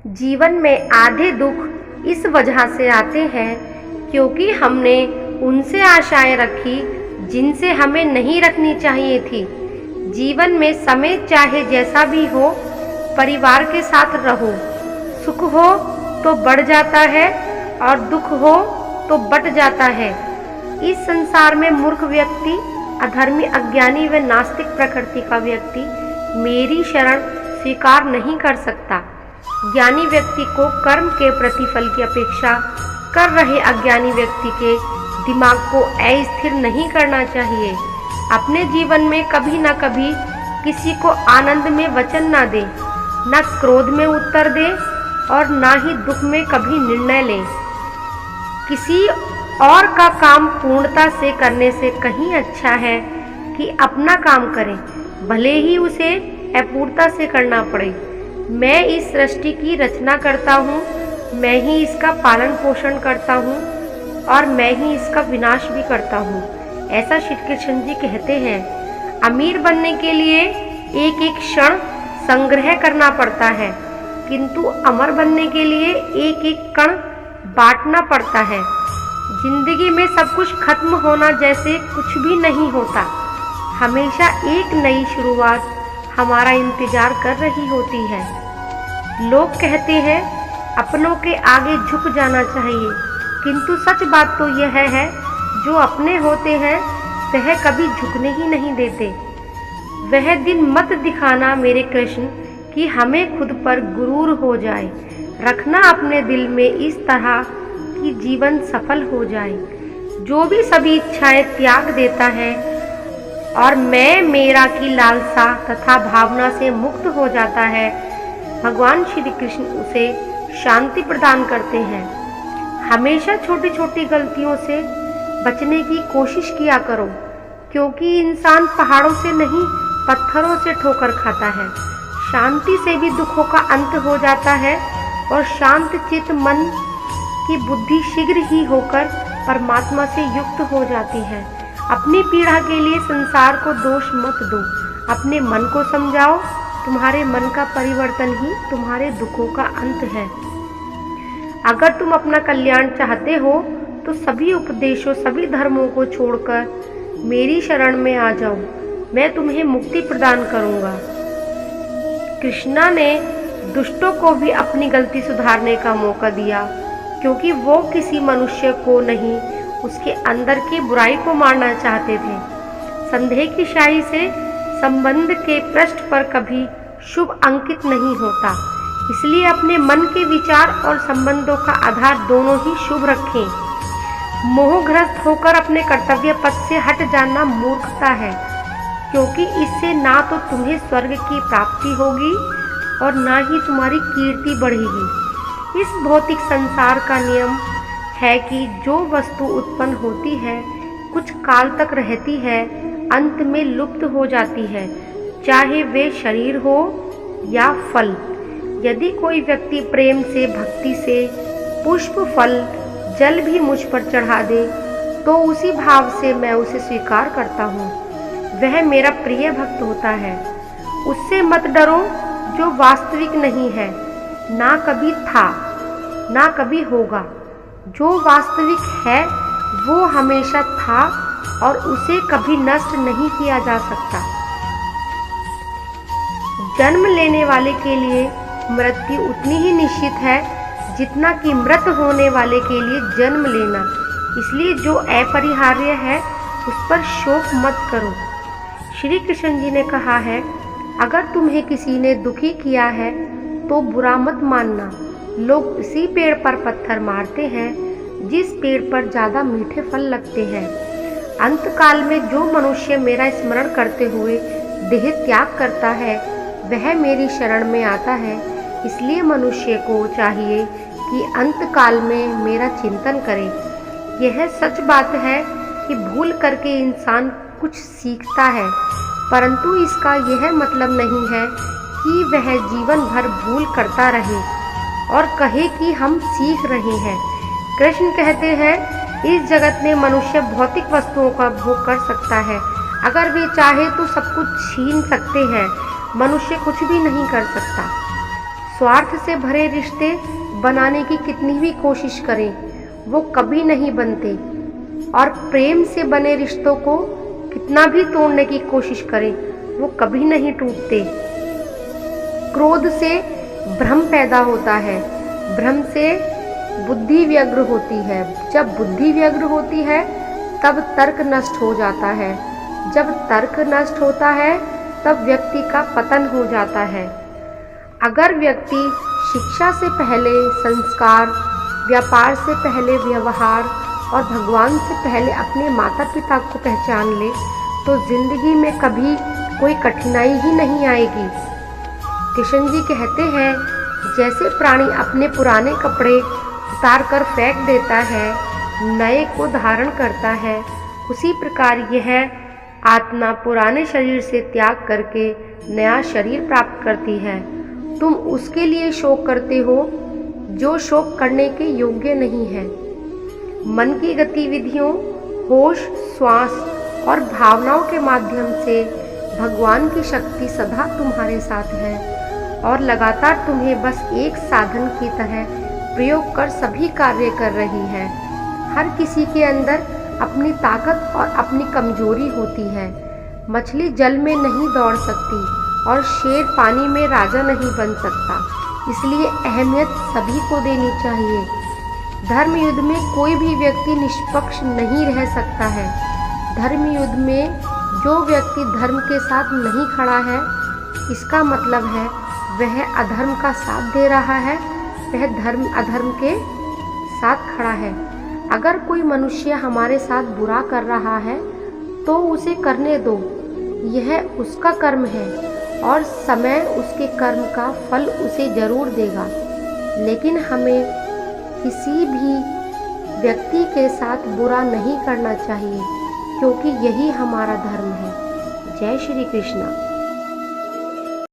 जीवन में आधे दुख इस वजह से आते हैं क्योंकि हमने उनसे आशाएं रखी जिनसे हमें नहीं रखनी चाहिए थी। जीवन में समय चाहे जैसा भी हो, परिवार के साथ रहो। सुख हो तो बढ़ जाता है और दुख हो तो बट जाता है। इस संसार में मूर्ख व्यक्ति, अधर्मी, अज्ञानी व नास्तिक प्रकृति का व्यक्ति मेरी शरण स्वीकार नहीं कर सकता। ज्ञानी व्यक्ति को कर्म के प्रतिफल की अपेक्षा कर रहे अज्ञानी व्यक्ति के दिमाग को अस्थिर नहीं करना चाहिए। अपने जीवन में कभी न कभी किसी को आनंद में वचन न दे, न क्रोध में उत्तर दे और न ही दुख में कभी निर्णय ले। किसी और का काम पूर्णता से करने से कहीं अच्छा है कि अपना काम करें, भले ही उसे अपूर्णता से करना पड़े। मैं इस सृष्टि की रचना करता हूँ, मैं ही इसका पालन पोषण करता हूँ और मैं ही इसका विनाश भी करता हूँ, ऐसा श्री कृष्ण जी कहते हैं। अमीर बनने के लिए एक एक क्षण संग्रह करना पड़ता है, किंतु अमर बनने के लिए एक एक कण बांटना पड़ता है। जिंदगी में सब कुछ खत्म होना जैसे कुछ भी नहीं होता। हमेशा एक नई शुरुआत हमारा इंतजार कर रही होती है। लोग कहते हैं अपनों के आगे झुक जाना चाहिए, किंतु सच बात तो यह है जो अपने होते हैं वह कभी झुकने ही नहीं देते। वह दिन मत दिखाना मेरे कृष्ण कि हमें खुद पर गुरूर हो जाए। रखना अपने दिल में इस तरह कि जीवन सफल हो जाए। जो भी सभी इच्छाएं त्याग देता है और मैं मेरा की लालसा तथा भावना से मुक्त हो जाता है, भगवान श्री कृष्ण उसे शांति प्रदान करते हैं। हमेशा छोटी छोटी गलतियों से बचने की कोशिश किया करो, क्योंकि इंसान पहाड़ों से नहीं पत्थरों से ठोकर खाता है। शांति से भी दुखों का अंत हो जाता है और शांत चित्त मन की बुद्धि शीघ्र ही होकर परमात्मा से युक्त हो जाती है। अपनी पीड़ा के लिए संसार को दोष मत दो, अपने मन को समझाओ। तुम्हारे मन का परिवर्तन ही तुम्हारे दुखों का अंत है। अगर तुम अपना कल्याण चाहते हो तो सभी उपदेशों, सभी धर्मों को छोड़कर मेरी शरण में आ जाओ, मैं तुम्हें मुक्ति प्रदान करूंगा। कृष्णा ने दुष्टों को भी अपनी गलती सुधारने का मौका दिया, क्योंकि वो किसी मनुष्य को नहीं, उसके अंदर की बुराई को मारना चाहते थे। संदेह की शाही से संबंध के पृष्ठ पर कभी शुभ अंकित नहीं होता, इसलिए अपने मन के विचार और संबंधों का आधार दोनों ही शुभ रखें। मोहग्रस्त होकर अपने कर्तव्य पथ से हट जाना मूर्खता है, क्योंकि इससे ना तो तुम्हें स्वर्ग की प्राप्ति होगी और ना ही तुम्हारी कीर्ति बढ़ेगी। इस भौतिक संसार का नियम है कि जो वस्तु उत्पन्न होती है कुछ काल तक रहती है, अंत में लुप्त हो जाती है, चाहे वे शरीर हो या फल। यदि कोई व्यक्ति प्रेम से, भक्ति से पुष्प, फल, जल भी मुझ पर चढ़ा दे तो उसी भाव से मैं उसे स्वीकार करता हूँ। वह मेरा प्रिय भक्त होता है। उससे मत डरो जो वास्तविक नहीं है, ना कभी था ना कभी होगा। जो वास्तविक है वो हमेशा था और उसे कभी नष्ट नहीं किया जा सकता। जन्म लेने वाले के लिए मृत्यु उतनी ही निश्चित है जितना कि मृत होने वाले के लिए जन्म लेना। इसलिए जो अपरिहार्य है उस पर शोक मत करो। श्री कृष्ण जी ने कहा है, अगर तुम्हें किसी ने दुखी किया है तो बुरा मत मानना। लोग उसी पेड़ पर पत्थर मारते हैं जिस पेड़ पर ज़्यादा मीठे फल लगते हैं। अंतकाल में जो मनुष्य मेरा स्मरण करते हुए देह त्याग करता है वह मेरी शरण में आता है। इसलिए मनुष्य को चाहिए कि अंतकाल में मेरा चिंतन करे। यह सच बात है कि भूल करके इंसान कुछ सीखता है, परंतु इसका यह मतलब नहीं है कि वह जीवन भर भूल करता रहे और कहे कि हम सीख रहे हैं। कृष्ण कहते हैं, इस जगत में मनुष्य भौतिक वस्तुओं का भोग कर सकता है। अगर वे चाहे तो सब कुछ छीन सकते हैं, मनुष्य कुछ भी नहीं कर सकता। स्वार्थ से भरे रिश्ते बनाने की कितनी भी कोशिश करें वो कभी नहीं बनते, और प्रेम से बने रिश्तों को कितना भी तोड़ने की कोशिश करें वो कभी नहीं टूटते। क्रोध से भ्रम पैदा होता है, भ्रम से बुद्धि व्यग्र होती है, जब बुद्धि व्यग्र होती है तब तर्क नष्ट हो जाता है, जब तर्क नष्ट होता है तब व्यक्ति का पतन हो जाता है। अगर व्यक्ति शिक्षा से पहले संस्कार, व्यापार से पहले व्यवहार और भगवान से पहले अपने माता पिता को पहचान ले तो जिंदगी में कभी कोई कठिनाई ही नहीं आएगी। किशन जी कहते हैं, जैसे प्राणी अपने पुराने कपड़े उतार कर फेंक देता है, नए को धारण करता है, उसी प्रकार यह आत्मा पुराने शरीर से त्याग करके नया शरीर प्राप्त करती है। तुम उसके लिए शोक करते हो जो शोक करने के योग्य नहीं है। मन की गतिविधियों, होश, श्वास और भावनाओं के माध्यम से भगवान की शक्ति सदा तुम्हारे साथ है और लगातार तुम्हें बस एक साधन की तरह प्रयोग कर सभी कार्य कर रही है। हर किसी के अंदर अपनी ताकत और अपनी कमजोरी होती है। मछली जल में नहीं दौड़ सकती और शेर पानी में राजा नहीं बन सकता, इसलिए अहमियत सभी को देनी चाहिए। धर्म युद्ध में कोई भी व्यक्ति निष्पक्ष नहीं रह सकता है। धर्म युद्ध में जो व्यक्ति धर्म के साथ नहीं खड़ा है, इसका मतलब है वह अधर्म का साथ दे रहा है, वह अधर्म के साथ खड़ा है। अगर कोई मनुष्य हमारे साथ बुरा कर रहा है तो उसे करने दो, यह उसका कर्म है और समय उसके कर्म का फल उसे जरूर देगा। लेकिन हमें किसी भी व्यक्ति के साथ बुरा नहीं करना चाहिए, क्योंकि यही हमारा धर्म है। जय श्री कृष्ण।